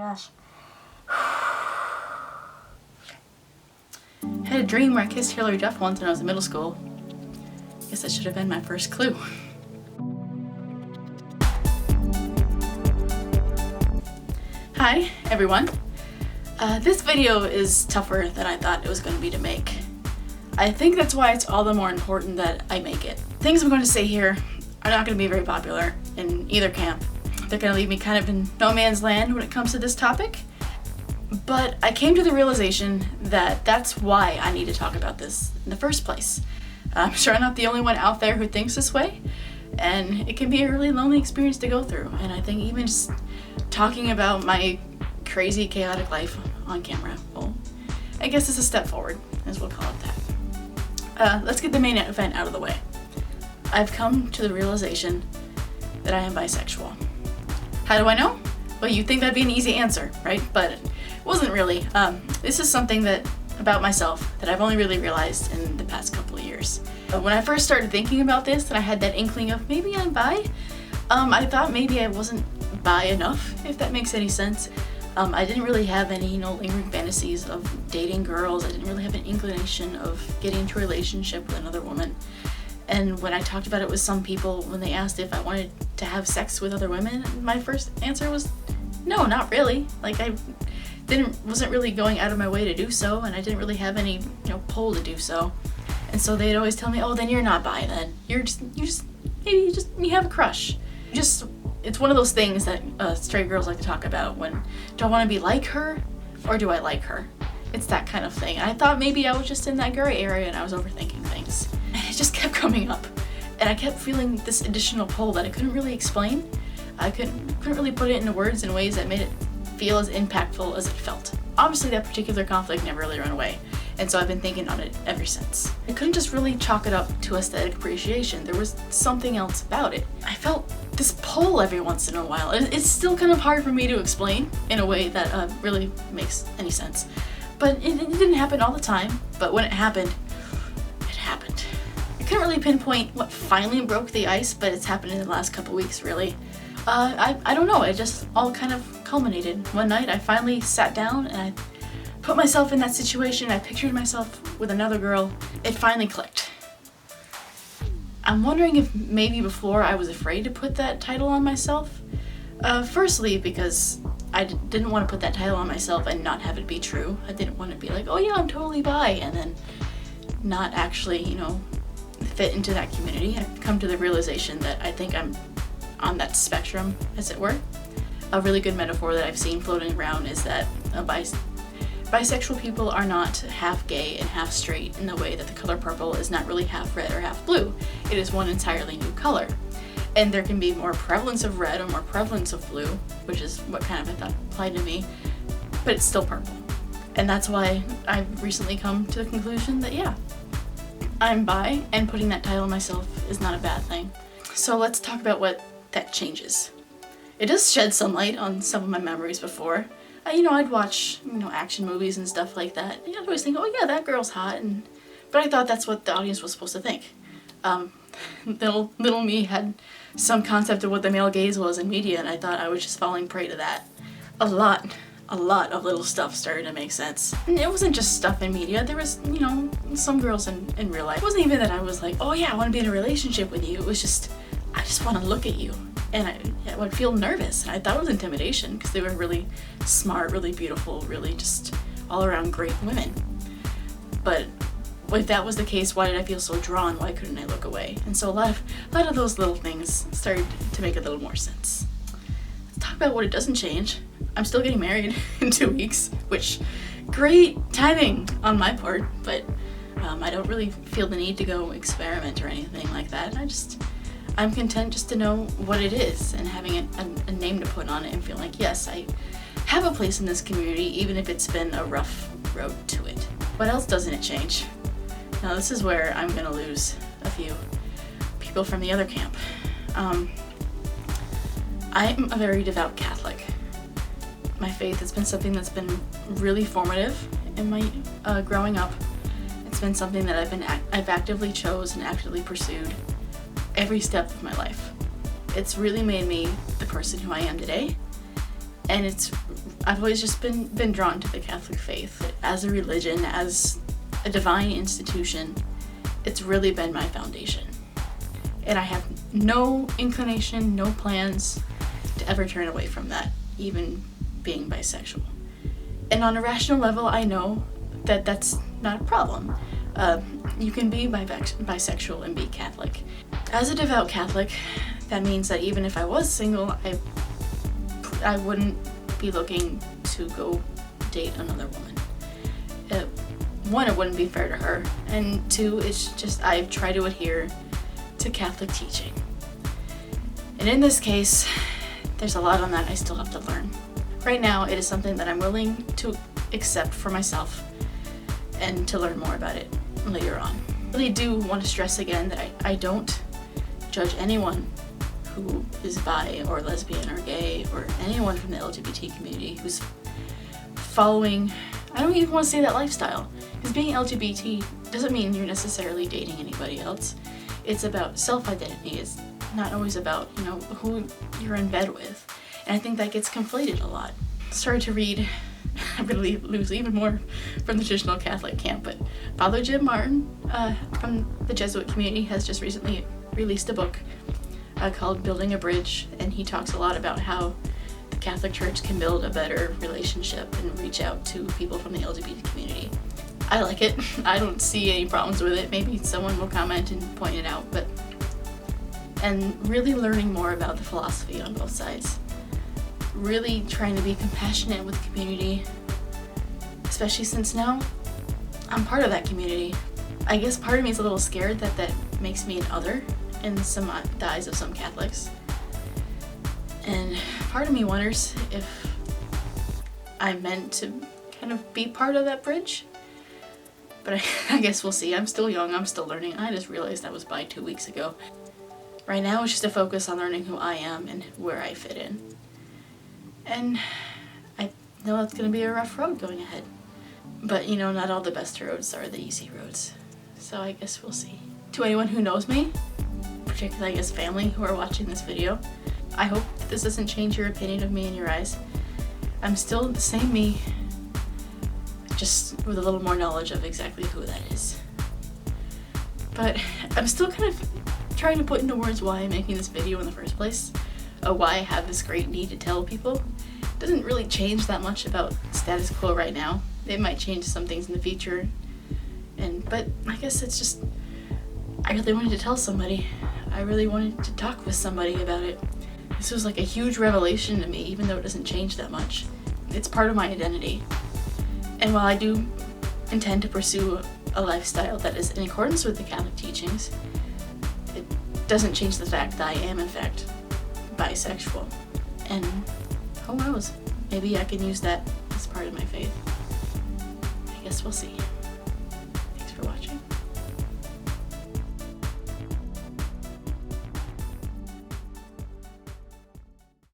gosh. I had a dream where I kissed Hilary Duff once when I was in middle school. Guess that should have been my first clue. Hi, everyone. This video is tougher than I thought it was going to be to make. I think that's why it's all the more important that I make it. Things I'm going to say here are not going to be very popular in either camp. They're going to leave me kind of in no man's land when it comes to this topic. But I came to the realization that that's why I need to talk about this in the first place. I'm sure I'm not the only one out there who thinks this way, and it can be a really lonely experience to go through. And I think even just talking about my crazy, chaotic life on camera, well, I guess it's a step forward, as we'll call it that. Let's get the main event out of the way. I've come to the realization that I am bisexual. How do I know? Well, you'd think that'd be an easy answer, right? But it wasn't really. This is something about myself that I've only really realized in the past couple of years. When I first started thinking about this, and I had that inkling of maybe I'm bi, I thought maybe I wasn't bi enough, if that makes any sense. I didn't really have any, lingering fantasies of dating girls. I didn't really have an inclination of getting into a relationship with another woman. And when I talked about it with some people, when they asked if I wanted to have sex with other women, my first answer was no, not really. Like, I wasn't really going out of my way to do so, and I didn't really have any, pull to do so. And so they'd always tell me, oh, then you're not bi then. You have a crush. It's one of those things that straight girls like to talk about when, do I want to be like her, or do I like her? It's that kind of thing. And I thought maybe I was just in that gray area and I was overthinking things. And it just kept coming up. And I kept feeling this additional pull that I couldn't really explain. I couldn't really put it into words in ways that made it feel as impactful as it felt. Obviously that particular conflict never really ran away, and so I've been thinking on it ever since. I couldn't just really chalk it up to aesthetic appreciation. There was something else about it. I felt this pull every once in a while. It's still kind of hard for me to explain in a way that really makes any sense. But it didn't happen all the time, but when it happened, it happened. I couldn't really pinpoint what finally broke the ice, but it's happened in the last couple weeks, really. I don't know, it just all kind of culminated. One night I finally sat down and I put myself in that situation. I pictured myself with another girl. It finally clicked. I'm wondering if maybe before I was afraid to put that title on myself. Firstly, because I didn't want to put that title on myself and not have it be true. I didn't want to be like, oh yeah, I'm totally bi, and then not actually, fit into that community. I've come to the realization that I think I'm on that spectrum, as it were. A really good metaphor that I've seen floating around is that bisexual people are not half gay and half straight in the way that the color purple is not really half red or half blue. It is one entirely new color. And there can be more prevalence of red or more prevalence of blue, which is what kind of I thought applied to me, but it's still purple. And that's why I've recently come to the conclusion that yeah, I'm bi, and putting that title on myself is not a bad thing. So let's talk about what that changes. It does shed some light on some of my memories before. I'd watch, action movies and stuff like that. I'd always think, oh yeah, that girl's hot, but I thought that's what the audience was supposed to think. Little me had some concept of what the male gaze was in media, and I thought I was just falling prey to that. A lot of little stuff started to make sense. And it wasn't just stuff in media. There was, some girls in real life. It wasn't even that I was like, oh yeah, I want to be in a relationship with you. It was just, I just want to look at you. And I would feel nervous. And I thought it was intimidation because they were really smart, really beautiful, really just all around great women. But if that was the case, why did I feel so drawn? Why couldn't I look away? And so a lot of those little things started to make a little more sense. Let's talk about what it doesn't change. I'm still getting married in 2 weeks, which great timing on my part, but I don't really feel the need to go experiment or anything like that. I'm content just to know what it is and having a name to put on it and feel like, yes, I have a place in this community, even if it's been a rough road to it. What else doesn't it change? Now this is where I'm gonna lose a few people from the other camp. I'm a very devout Catholic. My faith has been something that's been really formative in my growing up. It's been something that I've actively chose and actively pursued every step of my life. It's really made me the person who I am today, and I've always just been drawn to the Catholic faith as a religion, as a divine institution. It's really been my foundation. And I have no inclination, no plans to ever turn away from that, even being bisexual. And on a rational level, I know that that's not a problem. You can be bisexual and be Catholic. As a devout Catholic, that means that even if I was single, I wouldn't be looking to go date another woman. One, it wouldn't be fair to her, and two, it's just I try to adhere to Catholic teaching. And in this case, there's a lot on that I still have to learn. Right now, it is something that I'm willing to accept for myself and to learn more about it later on. I really do want to stress again that I don't judge anyone who is bi or lesbian or gay or anyone from the LGBT community who's following, I don't even want to say that lifestyle, because being LGBT doesn't mean you're necessarily dating anybody else. It's about self-identity. It's not always about, who you're in bed with. And I think that gets conflated a lot. Started to read, I'm going to lose even more from the traditional Catholic camp, but Father Jim Martin from the Jesuit community has just recently released a book called Building a Bridge, and he talks a lot about how the Catholic Church can build a better relationship and reach out to people from the LGBT community. I like it. I don't see any problems with it. Maybe someone will comment and point it out, and really learning more about the philosophy on both sides. Really trying to be compassionate with the community, especially since now I'm part of that community. I guess part of me is a little scared that makes me an other in the eyes of some Catholics. And part of me wonders if I'm meant to kind of be part of that bridge. But I guess we'll see. I'm still young, I'm still learning. I just realized I was bi 2 weeks ago. Right now it's just a focus on learning who I am and where I fit in. And I know that's going to be a rough road going ahead. But not all the best roads are the easy roads. So I guess we'll see. To anyone who knows me, particularly I guess family who are watching this video, I hope that this doesn't change your opinion of me in your eyes. I'm still the same me, just with a little more knowledge of exactly who that is. But I'm still kind of trying to put into words why I'm making this video in the first place, why I have this great need to tell people. It doesn't really change that much about status quo right now. It might change some things in the future, but I guess it's just, I really wanted to tell somebody. I really wanted to talk with somebody about it. This was like a huge revelation to me, even though it doesn't change that much. It's part of my identity. And while I do intend to pursue a lifestyle that is in accordance with the Catholic teachings, it doesn't change the fact that I am, in fact, bisexual. And who knows, maybe I can use that as part of my faith. I guess we'll see. Thanks for watching.